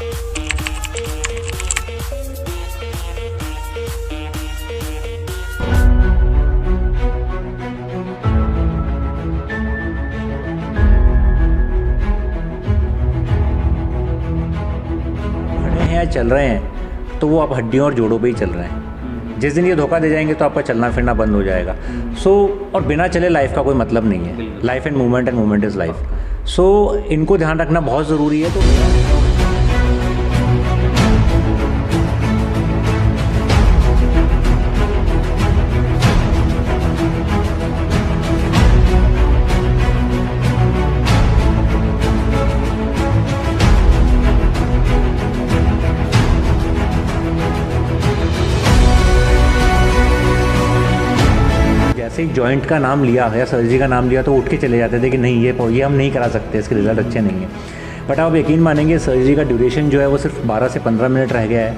चल रहे हैं तो वो आप हड्डियों और जोड़ों पे ही चल रहे हैं। जिस दिन ये धोखा दे जाएंगे तो आपका चलना फिरना बंद हो जाएगा। और बिना चले लाइफ का कोई मतलब नहीं है। Life and movement is life. इनको ध्यान रखना बहुत ज़रूरी है। तो जैसे ही जॉइंट का नाम लिया या सर्जरी का नाम लिया तो उठ के चले जाते थे कि नहीं ये हम नहीं करा सकते, इसके रिज़ल्ट अच्छे नहीं हैं। बट आप यकीन मानेंगे सर्जरी का ड्यूरेशन जो है वो सिर्फ 12 से 15 मिनट रह गया है।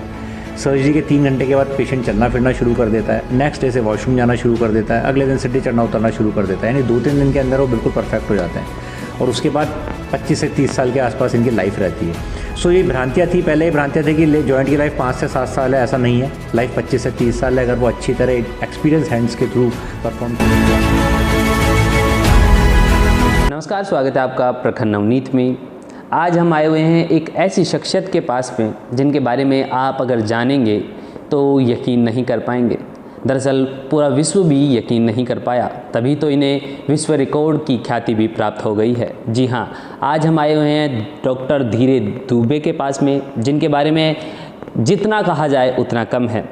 सर्जरी के 3 घंटे के बाद पेशेंट चलना फिरना शुरू कर देता है, नेक्स्ट डे से वॉशरूम जाना शुरू कर देता है, अगले दिन सीढ़ी चढ़ना उतरना शुरू कर देता है। यानी 2-3 दिन के अंदर वो बिल्कुल परफेक्ट हो जाते हैं और उसके बाद 25 से 30 साल के आसपास इनकी लाइफ रहती है। ये भ्रांतियाँ थी, पहले ये भ्रांतियाँ थी कि जॉइंट की लाइफ 5 से 7 साल है। ऐसा नहीं है, लाइफ 25 से 30 साल है अगर वो अच्छी तरह एक्सपीरियंस हैंड्स के थ्रू परफॉर्म करें। नमस्कार, स्वागत है आपका प्रखर नवनीत में। आज हम आए हुए हैं एक ऐसी शख्सियत के पास में जिनके बारे में आप अगर जानेंगे तो यकीन नहीं कर पाएंगे। दरअसल पूरा विश्व भी यकीन नहीं कर पाया, तभी तो इन्हें विश्व रिकॉर्ड की ख्याति भी प्राप्त हो गई है। जी हाँ, आज हम आए हुए हैं डॉक्टर धीरज दुबे के पास में, जिनके बारे में जितना कहा जाए उतना कम है।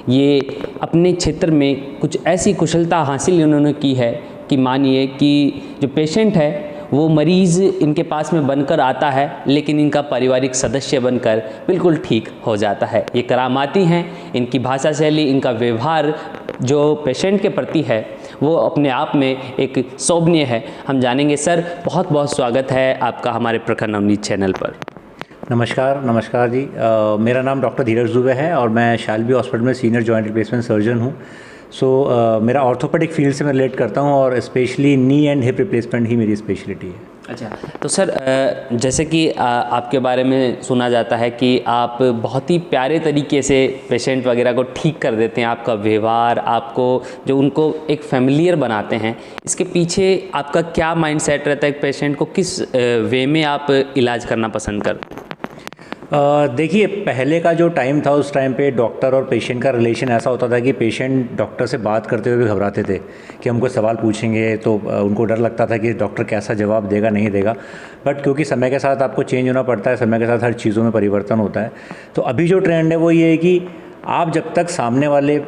ये अपने क्षेत्र में कुछ ऐसी कुशलता हासिल इन्होंने की है कि मानिए कि जो पेशेंट है वो मरीज़ इनके पास में बनकर आता है लेकिन इनका पारिवारिक सदस्य बनकर बिल्कुल ठीक हो जाता है। ये करामाती हैं, इनकी भाषा शैली, इनका व्यवहार जो पेशेंट के प्रति है वो अपने आप में एक शोभनीय है। हम जानेंगे। सर, बहुत बहुत स्वागत है आपका हमारे प्रखर नवनीत चैनल पर। नमस्कार जी। मेरा नाम डॉक्टर धीरज दुबे है और मैं शालबी हॉस्पिटल में सीनियर जॉइंट रिप्लेसमेंट सर्जन हूँ। मेरा ऑर्थोपेडिक फील्ड से मैं रिलेट करता हूँ और specially knee and hip replacement ही मेरी स्पेशलिटी है। अच्छा, तो सर जैसे कि आपके बारे में सुना जाता है कि आप बहुत ही प्यारे तरीके से पेशेंट वगैरह को ठीक कर देते हैं। आपका व्यवहार, आपको जो उनको एक फैमिलियर बनाते हैं, इसके पीछे आपका क्या माइंडसेट रहता है? पेशेंट को किस वे में आप इलाज करना पसंद करते हैं? देखिए, पहले का जो टाइम था उस टाइम पे डॉक्टर और पेशेंट का रिलेशन ऐसा होता था कि पेशेंट डॉक्टर से बात करते हुए भी घबराते थे कि हम कोई सवाल पूछेंगे तो उनको डर लगता था कि डॉक्टर कैसा जवाब देगा नहीं देगा। बट क्योंकि समय के साथ आपको चेंज होना पड़ता है, समय के साथ हर चीज़ों में परिवर्तन होता है, तो अभी जो ट्रेंड है वो ये है कि आप जब तक सामने वाले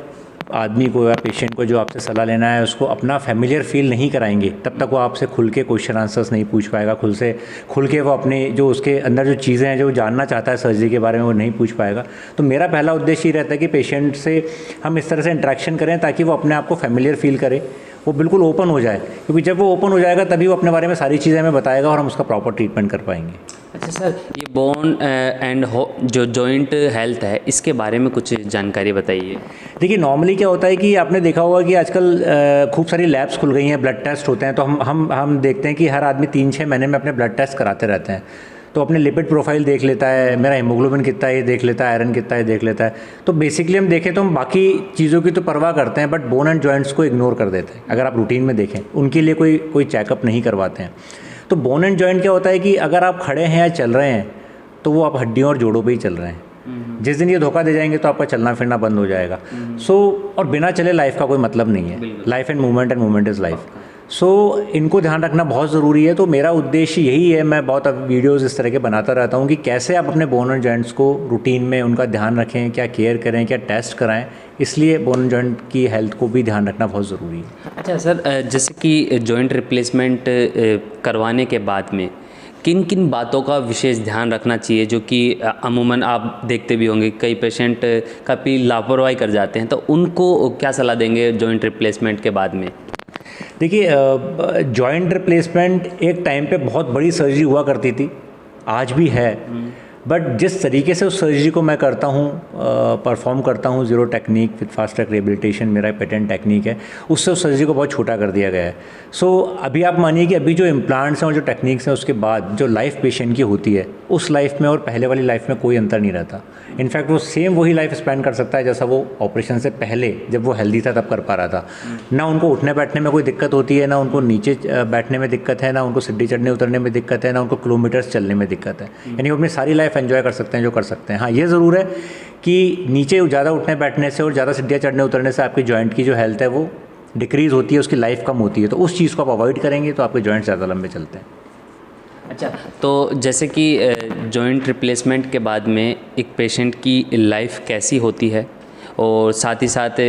आदमी को या पेशेंट को जो आपसे सलाह लेना है उसको अपना फैमिलियर फील नहीं कराएंगे तब तक वो आपसे खुल के क्वेश्चन आंसर्स नहीं पूछ पाएगा। खुल के वो अपने जो उसके अंदर जो चीज़ें हैं जो जानना चाहता है सर्जरी के बारे में वो नहीं पूछ पाएगा। तो मेरा पहला उद्देश्य ये रहता है कि पेशेंट से हम इस तरह से इंटरेक्शन करें ताकि वो अपने आप को फैमिलियर फील करे, वो बिल्कुल ओपन हो जाए, क्योंकि जब वो ओपन हो जाएगा तभी वो अपने बारे में सारी चीज़ें हमें बताएगा और हम उसका प्रॉपर ट्रीटमेंट कर पाएंगे। अच्छा सर, ये बोन एंड जो जॉइंट हेल्थ है इसके बारे में कुछ जानकारी बताइए। देखिए, नॉर्मली क्या होता है कि आपने देखा होगा कि आजकल खूब सारी लैब्स खुल गई हैं, ब्लड टेस्ट होते हैं, तो हम देखते हैं कि हर आदमी 3-6 महीने में अपने ब्लड टेस्ट कराते रहते हैं। तो अपने लिपिड प्रोफाइल देख लेता है, मेरा हीमोग्लोबिन कितना है ये देख लेता है, आयरन कितना है ये देख लेता है। तो बेसिकली हम देखें तो हम बाकी चीज़ों की तो परवाह करते हैं बट बोन एंड जॉइंट्स को इग्नोर कर देते हैं। अगर आप रूटीन में देखें, उनके लिए कोई चेकअप नहीं करवाते हैं। तो बोन एंड जॉइंट क्या होता है कि अगर आप खड़े हैं या चल रहे हैं तो वो आप हड्डियों और जोड़ों पे ही चल रहे हैं। जिस दिन ये धोखा दे जाएंगे तो आपका चलना फिरना बंद हो जाएगा। और बिना चले लाइफ का कोई मतलब नहीं है। Life and movement is life. इनको ध्यान रखना बहुत ज़रूरी है। तो मेरा उद्देश्य यही है, मैं बहुत अब वीडियोज़ इस तरह के बनाता रहता हूँ कि कैसे आप अपने बोन एंड जॉइंट्स को रूटीन में उनका ध्यान रखें, क्या केयर करें, क्या टेस्ट कराएं। इसलिए बोन एंड जॉइंट की हेल्थ को भी ध्यान रखना बहुत ज़रूरी है। अच्छा सर, जैसे कि जॉइंट रिप्लेसमेंट करवाने के बाद में किन किन बातों का विशेष ध्यान रखना चाहिए, जो कि अमूमन आप देखते भी होंगे कई पेशेंट काफ़ी लापरवाही कर जाते हैं, तो उनको क्या सलाह देंगे जॉइंट रिप्लेसमेंट के बाद में? देखिए, जॉइंट रिप्लेसमेंट एक टाइम पे बहुत बड़ी सर्जरी हुआ करती थी, आज भी है। बट जिस तरीके से उस सर्जरी को मैं करता हूँ, परफॉर्म करता हूँ, zero technique with fast track rehabilitation मेरा पेटेंट टेक्निक है, उससे उस सर्जरी को बहुत छोटा कर दिया गया है। सो अभी आप मानिए कि अभी जो इम्प्लांट्स हैं और जो टेक्निक्स हैं उसके बाद जो लाइफ पेशेंट की होती है उस लाइफ में और पहले वाली लाइफ में कोई अंतर नहीं रहता। इनफैक्ट वो सेम वही लाइफ स्पेंड कर सकता है जैसा वो ऑपरेशन से पहले जब वो हेल्दी था तब कर पा रहा था। ना उनको उठने बैठने में कोई दिक्कत होती है, ना उनको नीचे बैठने में दिक्कत है, ना उनको सीढ़ी चढ़ने उतरने में दिक्कत है, ना उनको किलोमीटर्स चलने में दिक्कत है। यानी वो अपनी सारी लाइफ एंजॉय कर सकते हैं जो कर सकते हैं। हाँ, ये ज़रूर है कि नीचे ज़्यादा उठने बैठने से और ज़्यादा सीढ़ियाँ चढ़ने उतरने से आपकी जॉइंट की जो हेल्थ है वो डिक्रीज़ होती है, उसकी लाइफ कम होती है। तो उस चीज़ को आप अवॉइड करेंगे तो आपके जॉइंट्स ज़्यादा लंबे चलते हैं। अच्छा, तो जैसे कि जॉइंट रिप्लेसमेंट के बाद में एक पेशेंट की लाइफ कैसी होती है और साथ ही साथ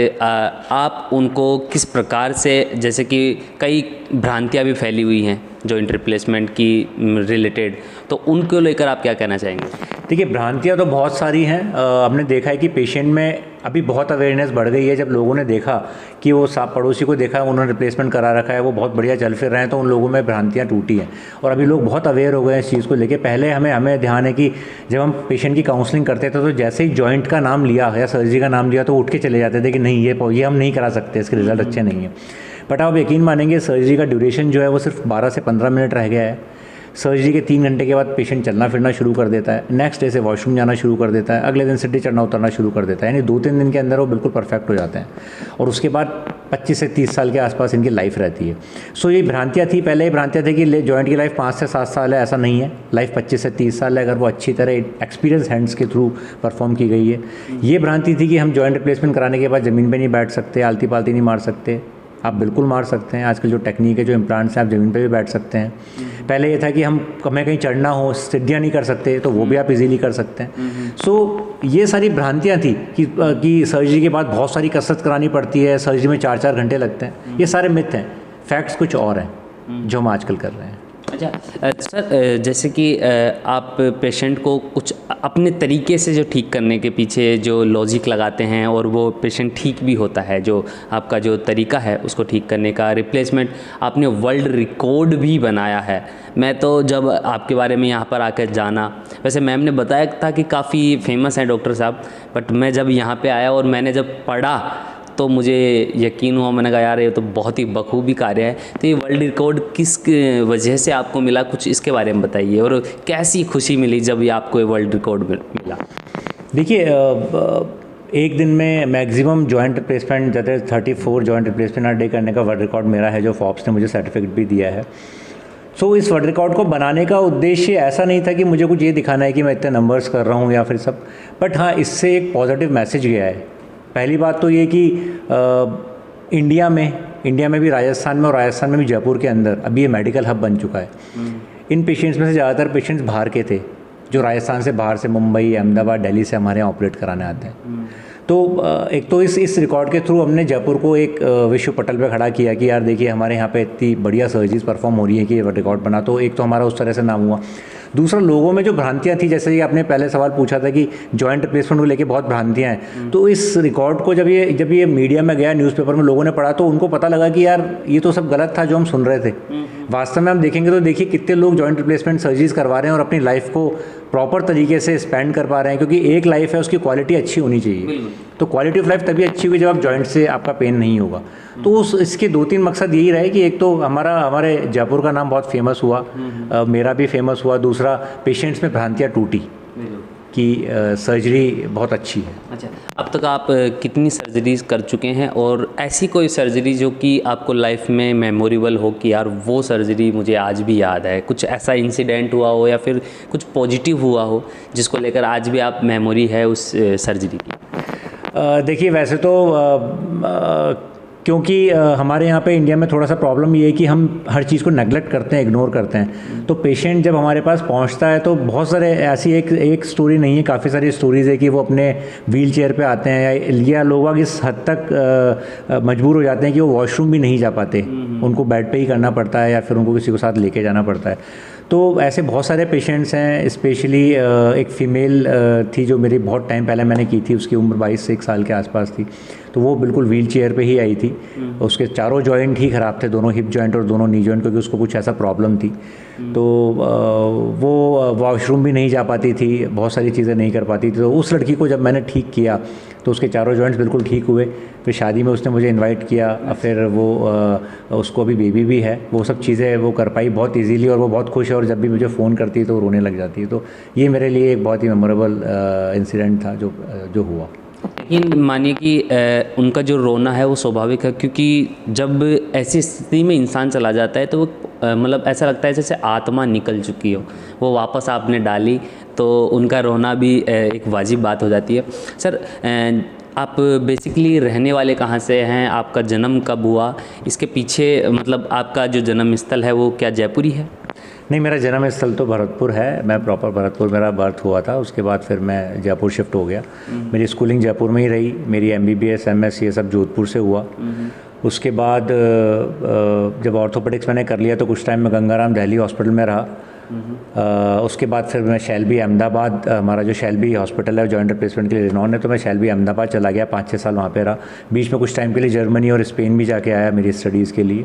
आप उनको किस प्रकार से, जैसे कि कई भ्रांतियाँ भी फैली हुई हैं जॉइंट रिप्लेसमेंट की रिलेटेड, तो उनको लेकर आप क्या कहना चाहेंगे? देखिए, भ्रांतियाँ तो बहुत सारी हैं। हमने देखा है कि पेशेंट में अभी बहुत अवेयरनेस बढ़ गई है। जब लोगों ने देखा कि वो पड़ोसी को देखा उन्होंने रिप्लेसमेंट करा रखा है, वो बहुत बढ़िया चल फिर रहे हैं, तो उन लोगों में भ्रांतियाँ टूटी हैं और अभी लोग बहुत अवेयर हो गए हैं इस चीज़ को लेके। पहले हमें ध्यान है कि जब हम पेशेंट की काउंसलिंग करते थे तो जैसे ही जॉइंट का नाम लिया या सर्जरी का नाम लिया तो उठ के चले जाते थे कि नहीं, ये हम नहीं करा सकते, इसके रिजल्ट अच्छे नहीं हैं। बट आप यकीन मानेंगे, सर्जरी का ड्यूरेशन जो है वो सिर्फ 12 से 15 मिनट रह गया है। सर्जरी के 3 घंटे के बाद पेशेंट चलना फिरना शुरू कर देता है, नेक्स्ट डे से वॉशरूम जाना शुरू कर देता है, अगले दिन सीढ़ी चढ़ना उतरना शुरू कर देता है। यानी 2-3 दिन के अंदर वो बिल्कुल परफेक्ट हो जाते हैं और उसके बाद 25 से 30 साल के आसपास इनकी लाइफ रहती है। सो ये भ्रांतियाँ थी, पहले ये भ्रांतियाँ थी कि जॉइंट की लाइफ 5 से 7 साल है। ऐसा नहीं है, लाइफ 25 से 30 साल है अगर वो अच्छी तरह एक्सपीरियंस हैंड्स के थ्रू परफॉर्म की गई है। ये भ्रांति थी कि हम जॉइंट रिप्लेसमेंट कराने के बाद ज़मीन पर नहीं बैठ सकते, आलती पालती नहीं मार सकते। आप बिल्कुल मार सकते हैं। आजकल जो टेक्निक है, जो इम्प्लांट्स हैं, आप ज़मीन पे भी बैठ सकते हैं। पहले ये था कि हमें कहीं चढ़ना हो, सीढ़ियाँ नहीं कर सकते, तो वो भी आप इजीली कर सकते हैं। सो ये सारी भ्रांतियाँ थी कि सर्जरी के बाद बहुत सारी कसरत करानी पड़ती है, सर्जरी में 4-4 घंटे लगते हैं। ये सारे मिथ हैं, फैक्ट्स कुछ और हैं जो हम आजकल कर रहे हैं। अच्छा सर, जैसे कि आप पेशेंट को कुछ अपने तरीके से जो ठीक करने के पीछे जो लॉजिक लगाते हैं और वो पेशेंट ठीक भी होता है, जो आपका जो तरीका है उसको ठीक करने का, रिप्लेसमेंट आपने वर्ल्ड रिकॉर्ड भी बनाया है। मैं तो जब आपके बारे में यहाँ पर आकर जाना, वैसे मैम ने बताया था कि काफ़ी फेमस हैं डॉक्टर साहब, बट मैं जब यहाँ पे आया और मैंने जब पढ़ा तो मुझे यकीन हुआ। मैंने कहा यार ये तो बहुत ही बखूबी कार्य है। तो ये वर्ल्ड रिकॉर्ड किस वजह से आपको मिला, कुछ इसके बारे में बताइए, और कैसी खुशी मिली जब ये आपको ये वर्ल्ड रिकॉर्ड मिला? देखिए, एक दिन में मैक्सिमम जॉइंट रिप्लेसमेंट जैसे 34 जॉइंट रिप्लेसमेंट हर डे करने का वर्ल्ड रिकॉर्ड मेरा है, जो फॉर्ब्स ने मुझे सर्टिफिकेट भी दिया है। सो इस वर्ल्ड रिकॉर्ड को बनाने का उद्देश्य ऐसा नहीं था कि मुझे कुछ ये दिखाना है कि मैं इतने नंबर्स कर रहा हूँ या फिर सब, बट हाँ, इससे एक पॉजिटिव मैसेज गया है। पहली बात तो ये कि इंडिया में भी, राजस्थान में और राजस्थान में भी जयपुर के अंदर अभी ये मेडिकल हब बन चुका है। इन पेशेंट्स में से ज़्यादातर पेशेंट्स बाहर के थे, जो राजस्थान से बाहर से, मुंबई, अहमदाबाद, दिल्ली से हमारे यहाँ ऑपरेट कराने आते हैं। तो एक तो इस रिकॉर्ड के थ्रू हमने जयपुर को एक विश्व पटल पे खड़ा किया कि यार देखिए हमारे यहाँ पे इतनी बढ़िया सर्जरीज परफॉर्म हो रही है कि ये रिकॉर्ड बना। तो एक तो हमारा उस तरह से नाम हुआ। दूसरा, लोगों में जो भ्रांतियाँ थी, जैसे कि आपने पहले सवाल पूछा था कि जॉइंट रिप्लेसमेंट को लेके बहुत भ्रांतियाँ हैं, तो इस रिकॉर्ड को जब ये मीडिया में गया, न्यूज़पेपर में लोगों ने पढ़ा, तो उनको पता लगा कि यार ये तो सब गलत था जो हम सुन रहे थे। वास्तव में हम देखेंगे तो देखिए कितने लोग जॉइंट रिप्लेसमेंट सर्जरीज करवा रहे हैं और अपनी लाइफ को प्रॉपर तरीके से स्पेंड कर पा रहे हैं, क्योंकि एक लाइफ है, उसकी क्वालिटी अच्छी होनी चाहिए। तो क्वालिटी ऑफ लाइफ तभी अच्छी होगी जब आप जॉइंट से आपका पेन नहीं होगा। तो इसके 2-3 मकसद यही रहे कि एक तो हमारे जयपुर का नाम बहुत फेमस हुआ, मेरा भी फेमस हुआ। दूसरा, पेशेंट्स में भ्रांतियाँ टूटी कि सर्जरी बहुत अच्छी है। अच्छा, अब तक आप कितनी सर्जरीज कर चुके हैं, और ऐसी कोई सर्जरी जो कि आपको लाइफ में मेमोरेबल हो कि यार वो सर्जरी मुझे आज भी याद है, कुछ ऐसा इंसिडेंट हुआ हो या फिर कुछ पॉजिटिव हुआ हो जिसको लेकर आज भी आप मेमोरी है उस सर्जरी की? देखिए, वैसे तो क्योंकि हमारे यहाँ पे इंडिया में थोड़ा सा प्रॉब्लम ये है कि हम हर चीज़ को नेगलेक्ट करते हैं, इग्नोर करते हैं। तो पेशेंट जब हमारे पास पहुँचता है तो बहुत सारे ऐसी एक स्टोरी नहीं है, काफ़ी सारी स्टोरीज़ है कि वो अपने व्हील चेयर पर आते हैं या लोग इस हद तक मजबूर हो जाते हैं कि वो वॉशरूम भी नहीं जा पाते, उनको बेड पे ही करना पड़ता है या फिर उनको किसी को साथ लेके जाना पड़ता है। तो ऐसे बहुत सारे पेशेंट्स हैं। स्पेशली एक फ़ीमेल थी जो मेरी बहुत टाइम पहले मैंने की थी, उसकी उम्र 22 से 1 साल के आसपास थी। तो वो बिल्कुल व्हील चेयर पे ही आई थी। उसके चारों जॉइंट ही ख़राब थे, दोनों हिप जॉइंट और दोनों नी जॉइंट, क्योंकि उसको कुछ ऐसा प्रॉब्लम थी। तो वो वॉशरूम भी नहीं जा पाती थी, बहुत सारी चीज़ें नहीं कर पाती थी। तो उस लड़की को जब मैंने ठीक किया तो उसके चारों जॉइंट्स बिल्कुल ठीक हुए। फिर शादी में उसने मुझे इनवाइट किया, फिर वो उसको अभी बेबी भी है। वो सब चीज़ें वो कर पाई बहुत इजीली और वो बहुत खुश है, और जब भी मुझे फ़ोन करती है तो वो रोने लग जाती है। तो ये मेरे लिए एक बहुत ही मेमोरेबल इंसिडेंट था जो हुआ। लेकिन मानिए कि उनका जो रोना है वो स्वाभाविक है, क्योंकि जब ऐसी स्थिति में इंसान चला जाता है तो वो मतलब ऐसा लगता है जैसे आत्मा निकल चुकी हो, वो वापस आपने डाली, तो उनका रोना भी एक वाजिब बात हो जाती है। सर, आप बेसिकली रहने वाले कहाँ से हैं, आपका जन्म कब हुआ, इसके पीछे मतलब आपका जो जन्म स्थल है वो क्या जयपुरी है? नहीं, मेरा जन्म स्थल तो भरतपुर है। मैं प्रॉपर भरतपुर मेरा बर्थ हुआ था। उसके बाद फिर मैं जयपुर शिफ्ट हो गया। मेरी स्कूलिंग जयपुर में ही रही। मेरी MBBS MSc ये सब जोधपुर से हुआ। उसके बाद जब ऑर्थोपेडिक्स मैंने कर लिया तो कुछ टाइम मैं गंगाराम दिल्ली हॉस्पिटल में रहा। उसके बाद फिर मैं शैलबी अहमदाबाद, हमारा जो शैलबी हॉस्पिटल है जॉइंट रिप्लेसमेंट के लिए रिनॉन है, तो मैं शैलबी अहमदाबाद चला गया। 5-6 साल वहाँ पे रहा। बीच में कुछ टाइम के लिए जर्मनी और स्पेन भी जाके आया मेरी स्टडीज़ के लिए।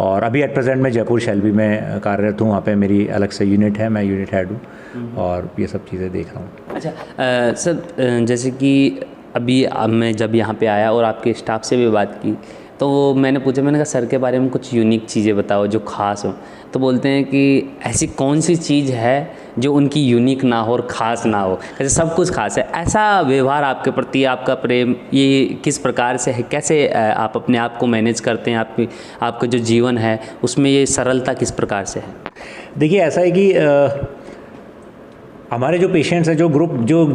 और अभी एट प्रेजेंट मैं जयपुर शैलबी में कार्यरत हूँ। वहाँ पे मेरी अलग से यूनिट है, मैं यूनिट हेड हूँ और ये सब चीज़ें देख रहा हूँ। अच्छा सर, जैसे कि अभी मैं जब यहाँ पे आया और आपके स्टाफ से भी बात की तो मैंने पूछा, मैंने कहा सर के बारे में कुछ यूनिक चीज़ें बताओ जो ख़ास हो। तो बोलते हैं कि ऐसी कौन सी चीज़ है जो उनकी यूनिक ना हो और ख़ास ना हो, जैसे सब कुछ खास है। ऐसा व्यवहार आपके प्रति, आपका प्रेम, ये किस प्रकार से है, कैसे आप अपने आप को मैनेज करते हैं, आपका जो जीवन है उसमें ये सरलता किस प्रकार से है? देखिए, ऐसा है कि हमारे जो पेशेंट्स हैं,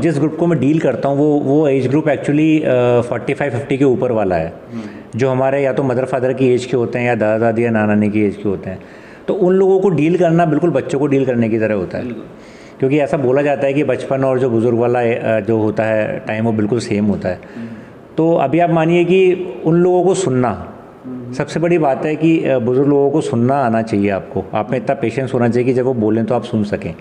जिस ग्रुप को मैं डील करता हूँ वो एज ग्रुप एक्चुअली 45-50 के ऊपर वाला है। जो हमारे या तो मदर फादर की एज के होते हैं या दादा दादी या नाना नानी की एज के होते हैं। तो उन लोगों को डील करना बिल्कुल बच्चों को डील करने की तरह होता है, क्योंकि ऐसा बोला जाता है कि बचपन और जो बुज़ुर्ग वाला जो होता है टाइम वो बिल्कुल सेम होता है। तो अभी आप मानिए कि उन लोगों को सुनना सबसे बड़ी बात है कि बुज़ुर्ग लोगों को सुनना आना चाहिए आपको। आप में इतना पेशेंस होना चाहिए कि जब वो बोलें तो आप सुन सकें।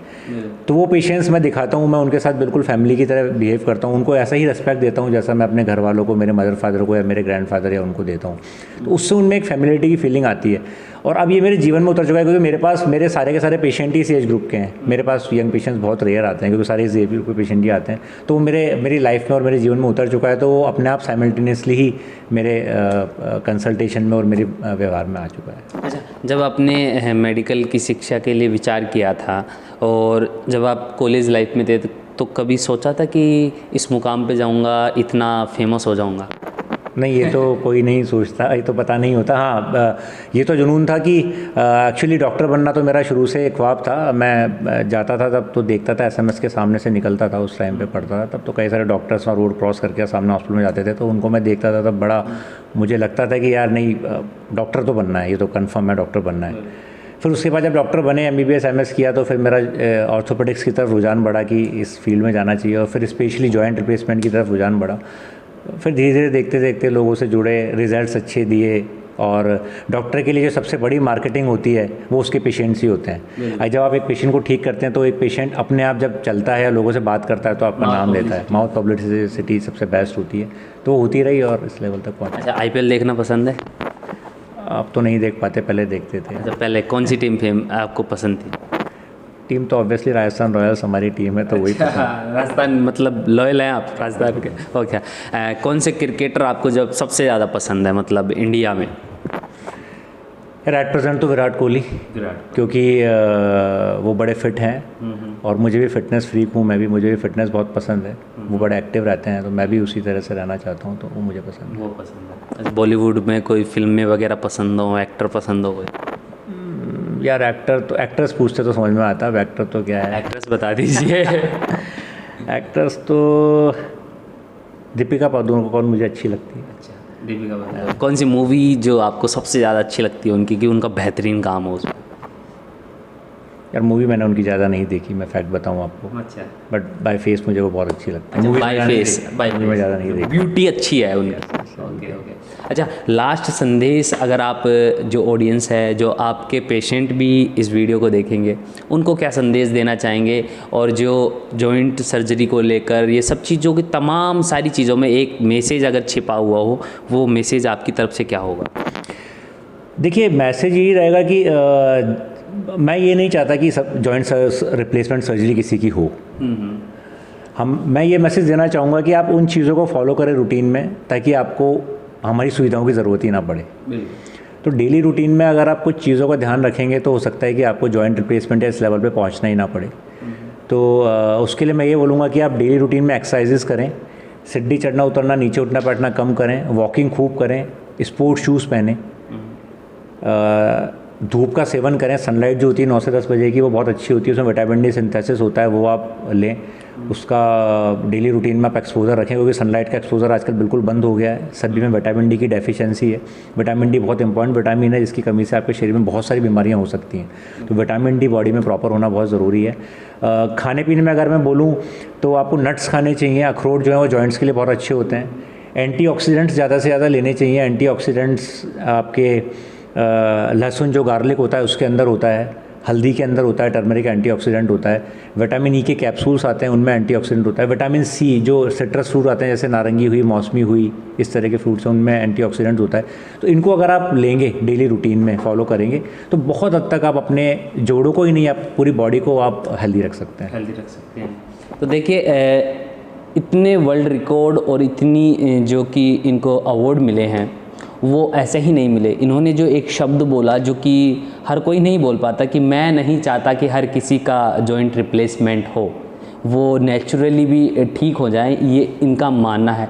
तो वो पेशेंस मैं दिखाता हूँ। मैं उनके साथ बिल्कुल फैमिली की तरह बिहेव करता हूँ। उनको ऐसा ही रिस्पेक्ट देता हूँ जैसा मैं अपने घर वालों को, मेरे मदर फादर को या मेरे ग्रैंडफादर या उनको देता हूँ। तो उससे उनमें एक फैमिलिटी की फीलिंग आती है। और अब ये मेरे जीवन में उतर चुका है, क्योंकि मेरे पास मेरे सारे के सारे पेशेंट ही इस एज ग्रुप के हैं। मेरे पास यंग पेशेंट्स बहुत रेयर आते हैं, क्योंकि सारे इस एज ग्रुप के पेशेंट ही आते हैं। तो वो मेरी लाइफ में और मेरे जीवन में उतर चुका है। तो वो अपने आप साइमल्टेनियसली ही मेरे कंसल्टेशन में और मेरे व्यवहार में आ चुका है। अच्छा, जब आपने मेडिकल की शिक्षा के लिए विचार किया था और जब आप कॉलेज लाइफ में थे तो कभी सोचा था कि इस मुकाम पे जाऊंगा, इतना फेमस हो जाऊंगा? नहीं, ये तो कोई नहीं सोचता, ये तो पता नहीं होता। हाँ, ये तो जुनून था कि एक्चुअली डॉक्टर बनना तो मेरा शुरू से एक ख्वाब था। मैं जाता था तब तो देखता था, SMS के सामने से निकलता था, उस टाइम पे पढ़ता था। तब तो कई सारे डॉक्टर्स और रोड क्रॉस करके सामने हॉस्पिटल में जाते थे, तो उनको मैं देखता था। तब बड़ा मुझे लगता था कि यार नहीं, डॉक्टर तो बनना है, ये तो कन्फर्म है, डॉक्टर बनना है। फिर उसके बाद जब डॉक्टर बने, MBBS MS किया, तो फिर मेरा ऑर्थोपेडिक्स की तरफ रुझान बढ़ा कि इस फील्ड में जाना चाहिए। और फिर स्पेशली जॉइंट रिप्लेसमेंट की तरफ रुझान बढ़ा। फिर धीरे धीरे देखते देखते लोगों से जुड़े, रिजल्ट्स अच्छे दिए। और डॉक्टर के लिए जो सबसे बड़ी मार्केटिंग होती है वो उसके पेशेंट्स ही होते हैं। जब आप एक पेशेंट को ठीक करते हैं तो एक पेशेंट अपने आप जब चलता है या लोगों से बात करता है तो आपका नाम लेता है। माउथ पब्लिसिटी सबसे बेस्ट होती है, तो वो होती रही और इस लेवल तक पहुँचा। अच्छा, IPL देखना पसंद है? अब तो नहीं देख पाते, पहले देखते थे। अच्छा, पहले कौन सी टीम आपको पसंद थी? टीम तो ऑब्वियसली राजस्थान रॉयल्स हमारी टीम है, तो वही पसंद। राजस्थान मतलब लॉयल हैं आप राजस्थान के? ओके। कौन से क्रिकेटर आपको जब सबसे ज़्यादा पसंद है मतलब इंडिया में? एट प्रेजेंट तो विराट कोहली, क्योंकि वो बड़े फिट हैं और मुझे भी फिटनेस फ्रीक हूँ मैं भी, मुझे भी फिटनेस बहुत पसंद है। वो बड़े एक्टिव रहते हैं, तो मैं भी उसी तरह से रहना चाहता हूँ, तो वो मुझे पसंद है। वो पसंद है। बॉलीवुड में कोई फिल्में वगैरह पसंद हो, एक्टर पसंद हो कोई? यार एक्टर्स पूछते तो समझ में आता है, एक्टर तो क्या है। एक्ट्रेस बता दीजिए। एक्टर्स तो दीपिका पादुकोण मुझे अच्छी लगती है। अच्छा, दीपिका पादुकोण। कौन सी मूवी जो आपको सबसे ज़्यादा अच्छी लगती है उनकी, कि उनका बेहतरीन काम हो उसमें? यार मूवी मैंने उनकी ज़्यादा नहीं देखी, मैं फैक्ट बताऊँ आपको। अच्छा। बट बाय फेस मुझे वो बहुत अच्छी लगती है। मूवी बाय फेस में ज़्यादा नहीं देखी। ब्यूटी अच्छी है उनकी। ओके। अच्छा, लास्ट संदेश अगर आप जो ऑडियंस है, जो आपके पेशेंट भी इस वीडियो को देखेंगे, उनको क्या संदेश देना चाहेंगे? और जो जॉइंट सर्जरी को लेकर ये सब चीज़ों की तमाम सारी चीज़ों में एक मैसेज अगर छिपा हुआ हो, वो मैसेज आपकी तरफ से क्या होगा? देखिए, मैसेज यही रहेगा कि मैं ये नहीं चाहता कि सब जॉइंट रिप्लेसमेंट सर्जरी किसी की हो। मैं ये मैसेज देना चाहूँगा कि आप उन चीज़ों को फॉलो करें रूटीन में, ताकि आपको हमारी सुविधाओं की ज़रूरत ही ना पड़े। तो डेली रूटीन में अगर आप कुछ चीज़ों का ध्यान रखेंगे तो हो सकता है कि आपको जॉइंट रिप्लेसमेंट या इस लेवल पे पहुंचना ही ना पड़े। तो उसके लिए मैं ये बोलूँगा कि आप डेली रूटीन में एक्सरसाइजेस करें, सीढ़ी चढ़ना उतरना, नीचे उठना बैठना कम करें, वॉकिंग खूब करें, स्पोर्ट्स शूज़ पहनें, धूप का सेवन करें। सनलाइट जो होती है 9 से 10 बजे की, वो बहुत अच्छी होती है, उसमें विटामिन डी सिंथेसिस होता है, वो आप लें। उसका डेली रूटीन में आप एक्सपोजर रखें, क्योंकि सनलाइट का एक्सपोजर आजकल बिल्कुल बंद हो गया है। सभी में विटामिन डी की डेफिशिएंसी है। विटामिन डी बहुत इंपॉर्टेंट विटामिन है, जिसकी कमी से आपके शरीर में बहुत सारी बीमारियां हो सकती हैं। तो विटामिन डी बॉडी में प्रॉपर होना बहुत ज़रूरी है। खाने पीने में अगर मैं बोलूँ तो आपको नट्स खाने चाहिए। अखरोट जो है वो जॉइंट्स के लिए बहुत अच्छे होते हैं। एंटीऑक्सीडेंट्स ज़्यादा से ज़्यादा लेने चाहिए। एंटीऑक्सीडेंट्स आपके लहसुन जो गार्लिक होता है उसके अंदर होता है, हल्दी के अंदर होता है, टर्मरिक एंटीऑक्सीडेंट होता है। विटामिन ई के कैप्सूल्स आते हैं, उनमें एंटीऑक्सीडेंट होता है। विटामिन सी जो सिट्रस फ्रूट आते हैं, जैसे नारंगी हुई, मौसमी हुई, इस तरह के फ्रूट्स हैं, उनमें एंटीऑक्सीडेंट होता है। तो इनको अगर आप लेंगे, डेली रूटीन में फॉलो करेंगे, तो बहुत हद तक आप अपने जोड़ों को ही नहीं, आप पूरी बॉडी को आप हेल्दी रख सकते हैं। तो देखिए, इतने वर्ल्ड रिकॉर्ड और इतनी जो कि इनको अवार्ड मिले हैं, वो ऐसे ही नहीं मिले। इन्होंने जो एक शब्द बोला जो कि हर कोई नहीं बोल पाता, कि मैं नहीं चाहता कि हर किसी का जॉइंट रिप्लेसमेंट हो, वो नेचुरली भी ठीक हो जाए, ये इनका मानना है।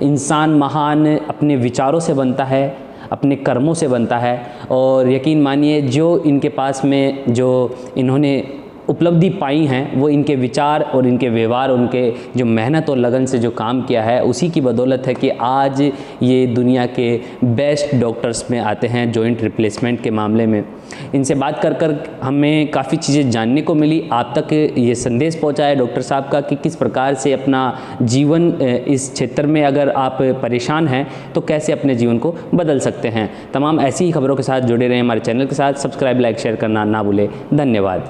इंसान महान अपने विचारों से बनता है, अपने कर्मों से बनता है। और यकीन मानिए, जो इनके पास में जो इन्होंने उपलब्धि पाई हैं, वो इनके विचार और इनके व्यवहार, उनके जो मेहनत और लगन से जो काम किया है, उसी की बदौलत है कि आज ये दुनिया के बेस्ट डॉक्टर्स में आते हैं जॉइंट रिप्लेसमेंट के मामले में। इनसे बात कर कर हमें काफ़ी चीज़ें जानने को मिली। आप तक ये संदेश पहुंचा है डॉक्टर साहब का कि किस प्रकार से अपना जीवन इस क्षेत्र में, अगर आप परेशान हैं तो कैसे अपने जीवन को बदल सकते हैं। तमाम ऐसी ही खबरों के साथ जुड़े रहें हमारे चैनल के साथ। सब्सक्राइब, लाइक, शेयर करना ना भूलें। धन्यवाद।